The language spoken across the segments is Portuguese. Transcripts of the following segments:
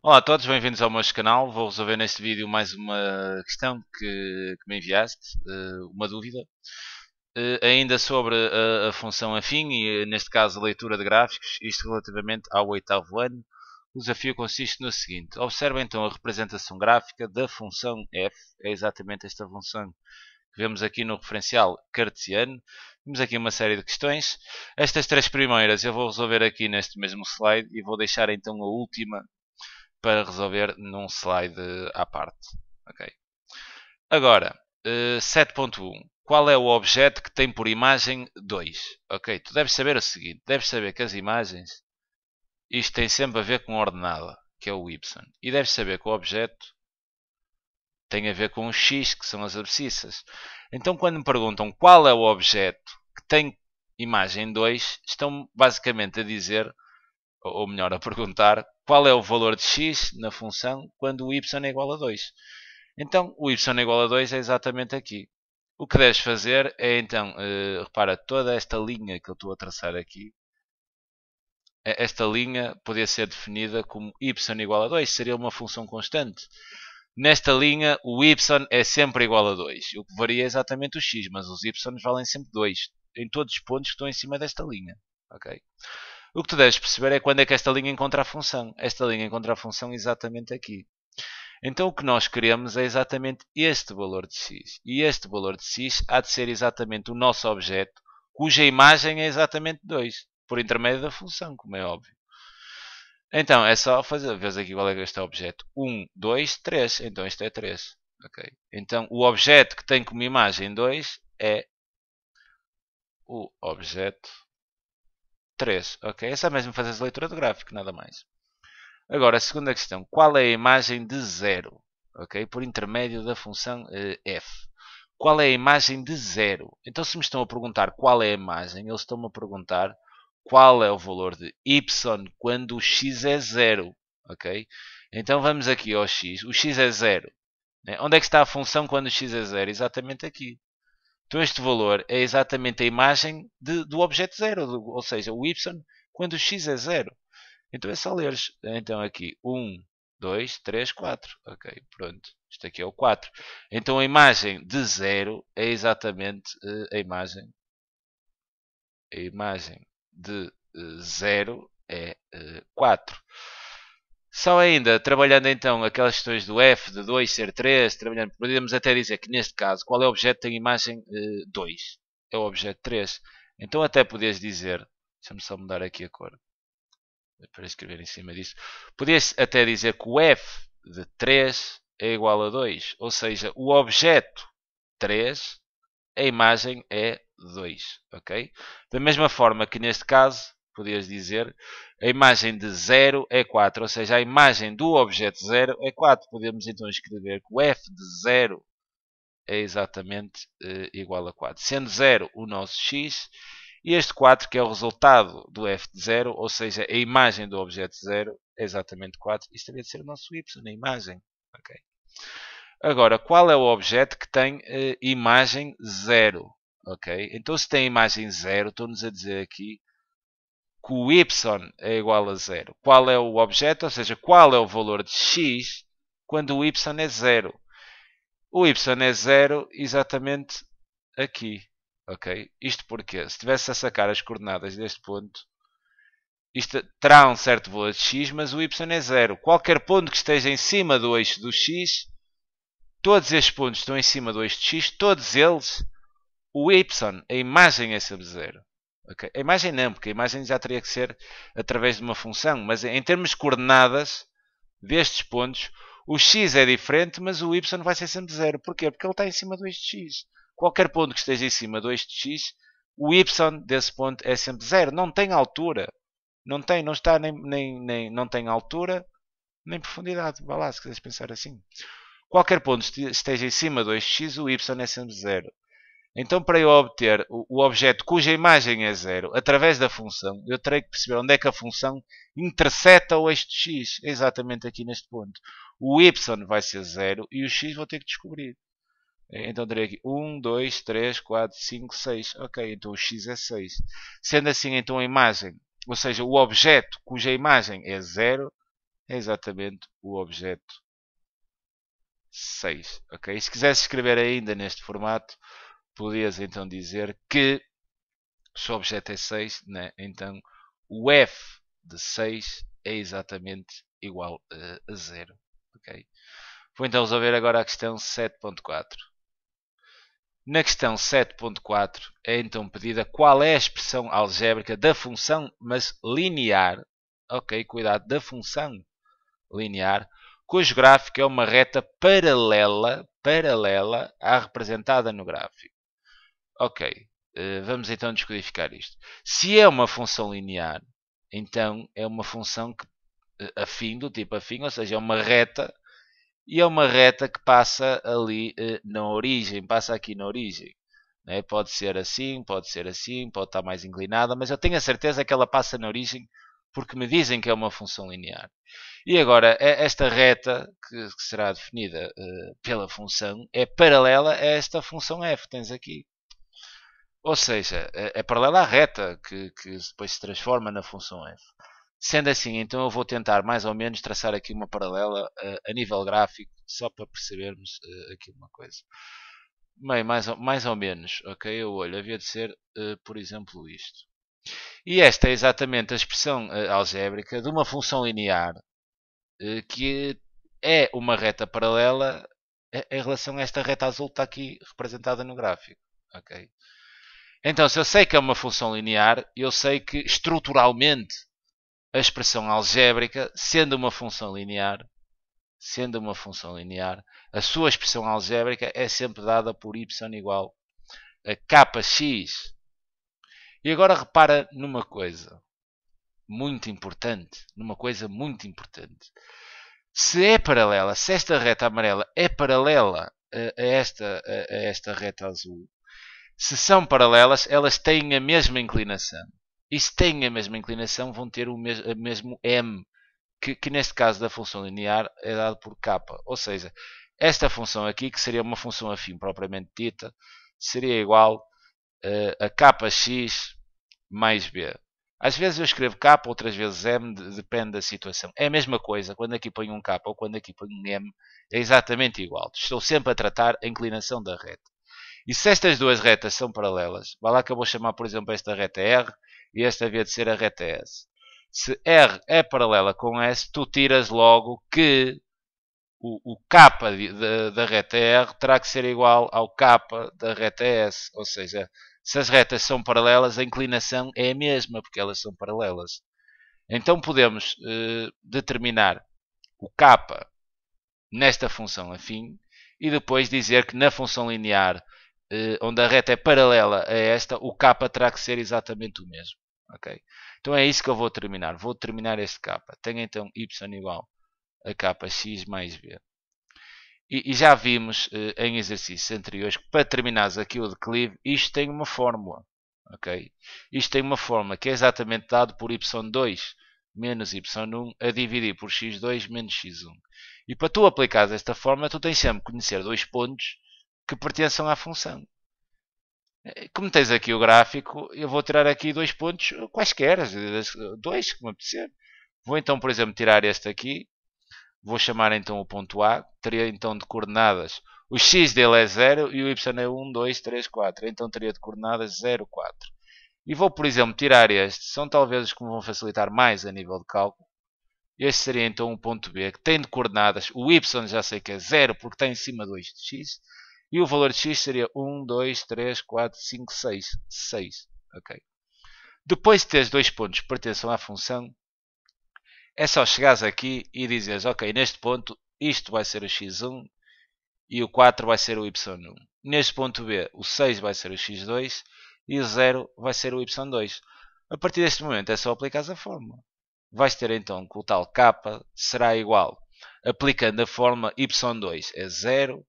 Olá a todos, bem-vindos ao meu canal. Vou resolver neste vídeo mais uma questão que me enviaste, uma dúvida, ainda sobre a função afim e, neste caso, a leitura de gráficos, isto relativamente ao oitavo ano. O desafio consiste no seguinte: observe então a representação gráfica da função f, é exatamente esta função que vemos aqui no referencial cartesiano. Temos aqui uma série de questões. Estas três primeiras eu vou resolver aqui neste mesmo slide e vou deixar então a última para resolver num slide à parte. Okay. Agora, 7.1. Qual é o objeto que tem por imagem 2? Ok, tu deves saber o seguinte. Deves saber que as imagens, isto tem sempre a ver com ordenada, que é o y. E deves saber que o objeto tem a ver com o x, que são as abscissas. Então, quando me perguntam qual é o objeto que tem imagem 2, estão basicamente a dizer, ou melhor, a perguntar, qual é o valor de x na função quando o y é igual a 2. Então, o y é igual a 2 é exatamente aqui. O que deves fazer é, então, repara, toda esta linha que eu estou a traçar aqui, esta linha poderia ser definida como y igual a 2, seria uma função constante. Nesta linha, o y é sempre igual a 2. O que varia é exatamente o x, mas os y valem sempre 2 em todos os pontos que estão em cima desta linha. Okay? O que tu deves perceber é quando é que esta linha encontra a função. Esta linha encontra a função exatamente aqui. Então o que nós queremos é exatamente este valor de x. E este valor de x há de ser exatamente o nosso objeto, cuja imagem é exatamente 2, por intermédio da função, como é óbvio. Então é só fazer, vês aqui qual é que este objeto. 1, 2, 3. Então este é 3. Okay. Então o objeto que tem como imagem 2 é o objeto 3. Ok? É só mesmo fazer a leitura do gráfico, nada mais. Agora, a segunda questão. Qual é a imagem de 0? Ok? Por intermédio da função f. Qual é a imagem de 0? Então, se me estão a perguntar qual é a imagem, eles estão-me a perguntar qual é o valor de y quando o x é 0. Ok? Então, vamos aqui ao x. O x é 0. Onde é que está a função quando o x é 0? Exatamente aqui. Então, este valor é exatamente a imagem do objeto 0. Ou seja, o y quando o x é 0. Então é só leres. Então aqui 1, 2, 3, 4. Ok, pronto. Isto aqui é o 4. Então a imagem de 0 é exatamente a imagem. A imagem de 0 é 4. Só ainda, trabalhando então aquelas questões do f de 2 ser 3, trabalhando, podemos até dizer que neste caso, qual é o objeto que tem imagem 2? É o objeto 3. Então até podias dizer, deixa-me só mudar aqui a cor, para escrever em cima disso. Podias até dizer que o f de 3 é igual a 2. Ou seja, o objeto 3, a imagem é 2. Okay? Da mesma forma que neste caso, podias dizer, a imagem de 0 é 4. Ou seja, a imagem do objeto 0 é 4. Podemos então escrever que o f de 0 é exatamente igual a 4. Sendo 0 o nosso x, e este 4 que é o resultado do f de 0, ou seja, a imagem do objeto 0 é exatamente 4. Isto teria de ser o nosso y na imagem. Okay. Agora, qual é o objeto que tem imagem 0? Okay. Então, se tem imagem 0, estão-nos a dizer aqui que o y é igual a 0. Qual é o objeto? Ou seja, qual é o valor de x quando o y é 0? O y é 0 exatamente aqui. Ok? Isto porque, se estivesse a sacar as coordenadas deste ponto, isto terá um certo valor de x, mas o y é 0. Qualquer ponto que esteja em cima do eixo do x, todos estes pontos estão em cima do eixo de x, todos eles, o y, a imagem é sobre 0. Okay? A imagem não, porque a imagem já teria que ser através de uma função, mas em termos de coordenadas destes pontos, o x é diferente, mas o y vai ser sempre 0. Porquê? Porque ele está em cima do eixo de x. Qualquer ponto que esteja em cima do eixo de x, o y desse ponto é sempre 0. Não tem altura. Não está não tem altura, nem profundidade. Vá lá, se quiseres pensar assim. Qualquer ponto que esteja em cima do eixo de x, o y é sempre 0. Então, para eu obter o objeto cuja imagem é 0 através da função, eu terei que perceber onde é que a função interseta o eixo de x. É exatamente aqui neste ponto. O y vai ser 0 e o x vou ter que descobrir. Então terei aqui 1, 2, 3, 4, 5, 6. Ok, então o x é 6. Sendo assim, então a imagem, ou seja, o objeto cuja imagem é 0, é exatamente o objeto 6. Ok? Se quisesse escrever ainda neste formato, podias então dizer que se o objeto é 6, né, então o f de 6 é exatamente igual a 0. Okay? Vou então resolver agora a questão 7.4. Na questão 7.4 é então pedida qual é a expressão algébrica da função, mas linear, ok, cuidado, da função linear, cujo gráfico é uma reta paralela à representada no gráfico. Ok, vamos então descodificar isto. Se é uma função linear, então é uma função que, afim, do tipo afim, ou seja, é uma reta, e é uma reta que passa ali na origem, passa aqui na origem. Né? Pode ser assim, pode estar mais inclinada, mas eu tenho a certeza que ela passa na origem porque me dizem que é uma função linear. E agora, esta reta, que será definida pela função, é paralela a esta função f que tens aqui. Ou seja, é paralela à reta que depois se transforma na função f. Sendo assim, então eu vou tentar mais ou menos traçar aqui uma paralela a nível gráfico, só para percebermos aqui uma coisa. Bem, mais ou menos, ok? O olho havia de ser, por exemplo, isto. E esta é exatamente a expressão algébrica de uma função linear que é uma reta paralela em relação a esta reta azul que está aqui representada no gráfico. Ok? Então, se eu sei que é uma função linear, eu sei que estruturalmente a expressão algébrica, sendo uma função linear, a sua expressão algébrica é sempre dada por y igual a kx. E agora repara numa coisa muito importante, Se é paralela, se esta reta amarela é paralela a esta reta azul, se são paralelas, elas têm a mesma inclinação. E se têm a mesma inclinação, vão ter o mesmo m, que neste caso da função linear é dado por k. Ou seja, esta função aqui, que seria uma função afim propriamente dita, seria igual a kx mais b. Às vezes eu escrevo k, outras vezes m, depende da situação. É a mesma coisa, quando aqui ponho um k ou quando aqui ponho um m, é exatamente igual. Estou sempre a tratar a inclinação da reta. E se estas duas retas são paralelas, vai lá que eu vou chamar, por exemplo, esta reta R e esta havia de ser a reta S. Se R é paralela com S, tu tiras logo que o K da reta R terá que ser igual ao K da reta S. Ou seja, se as retas são paralelas, a inclinação é a mesma, porque elas são paralelas. Então podemos determinar o K nesta função afim e depois dizer que na função linear, onde a reta é paralela a esta, o K terá que ser exatamente o mesmo. Okay? Então é isso que eu vou terminar. Vou terminar este K. Tenho então y igual a kx mais b. E já vimos em exercícios anteriores que para terminares aqui o declive, isto tem uma fórmula. Okay? Isto tem uma fórmula que é exatamente dado por y2 menos y1 a dividir por x2 menos x1. E para tu aplicares esta fórmula, tu tens sempre que conhecer dois pontos que pertençam à função. Como tens aqui o gráfico, eu vou tirar aqui dois pontos quaisquer, dois que me apetecer. Vou então, por exemplo, tirar este aqui. Vou chamar então o ponto A. Teria então de coordenadas. O x dele é 0 e o y é 1, 2, 3, 4. Então teria de coordenadas 0, 4. E vou, por exemplo, tirar este. São talvez os que me vão facilitar mais a nível de cálculo. Este seria então o ponto B, que tem de coordenadas. O y já sei que é 0 porque está em cima de x. E o valor de x seria 1, 2, 3, 4, 5, 6. 6. Okay. Depois de teres dois pontos que pertençam à função, é só chegares aqui e dizeres, ok, neste ponto isto vai ser o x1 e o 4 vai ser o y1. Neste ponto B, o 6 vai ser o x2 e o 0 vai ser o y2. A partir deste momento é só aplicar a fórmula. Vais ter então que o tal k será igual, aplicando a fórmula y2 é 0,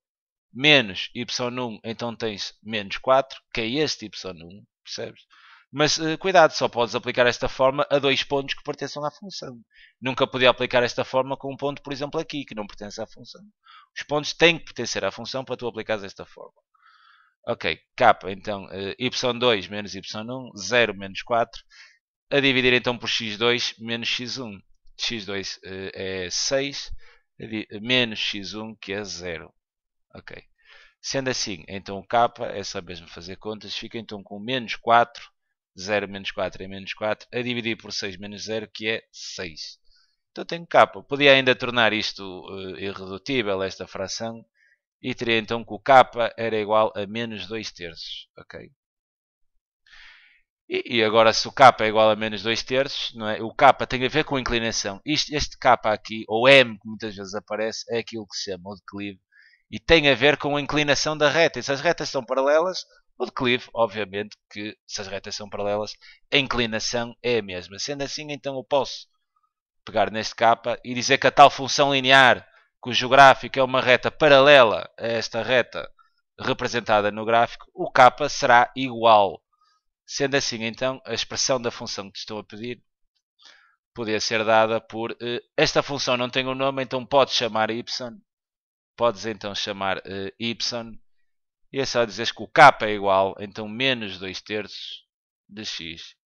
menos y1, então tens menos 4, que é este y1, percebes? Mas cuidado, só podes aplicar esta forma a dois pontos que pertençam à função. Nunca podia aplicar esta forma com um ponto, por exemplo, aqui, que não pertence à função. Os pontos têm que pertencer à função para tu aplicares esta forma. Ok, k, então, y2 menos y1, 0 menos 4, a dividir então por x2 menos x1. x2 é 6, menos x1 que é 0. Ok. Sendo assim, então o k é só mesmo fazer contas, fica então com menos 4, 0 menos 4 é menos 4, a dividir por 6 menos 0 que é 6. Então tenho k. Podia ainda tornar isto irredutível, esta fração, e teria então que o k era igual a menos 2 terços. Ok? E agora, se o k é igual a menos 2 terços, não é? O k tem a ver com a inclinação. Este k aqui, ou m, que muitas vezes aparece, é aquilo que se chama o declive. E tem a ver com a inclinação da reta. E se as retas são paralelas, o declive, obviamente, que se as retas são paralelas, a inclinação é a mesma. Sendo assim, então eu posso pegar neste k e dizer que a tal função linear, cujo gráfico é uma reta paralela a esta reta representada no gráfico, o k será igual. Sendo assim, então, a expressão da função que te estou a pedir poderia ser dada por esta função não tem um nome, então podes chamar y, podes então chamar y, e é só dizer que o k é igual, então menos 2 terços de x.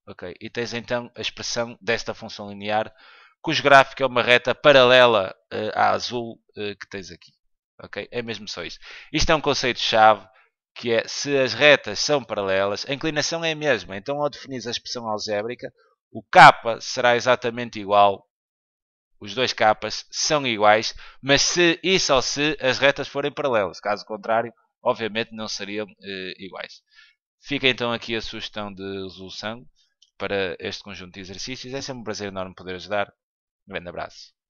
Ok? E tens então a expressão desta função linear, cujo gráfico é uma reta paralela à azul que tens aqui. Ok? É mesmo só isso. Isto é um conceito-chave, que é, se as retas são paralelas, a inclinação é a mesma. Então, ao definir a expressão algébrica, o k será exatamente igual, os dois k's são iguais, mas se e só se as retas forem paralelas. Caso contrário, obviamente não seriam iguais. Fica então aqui a sugestão de resolução para este conjunto de exercícios. É sempre um prazer enorme poder ajudar. Um grande abraço.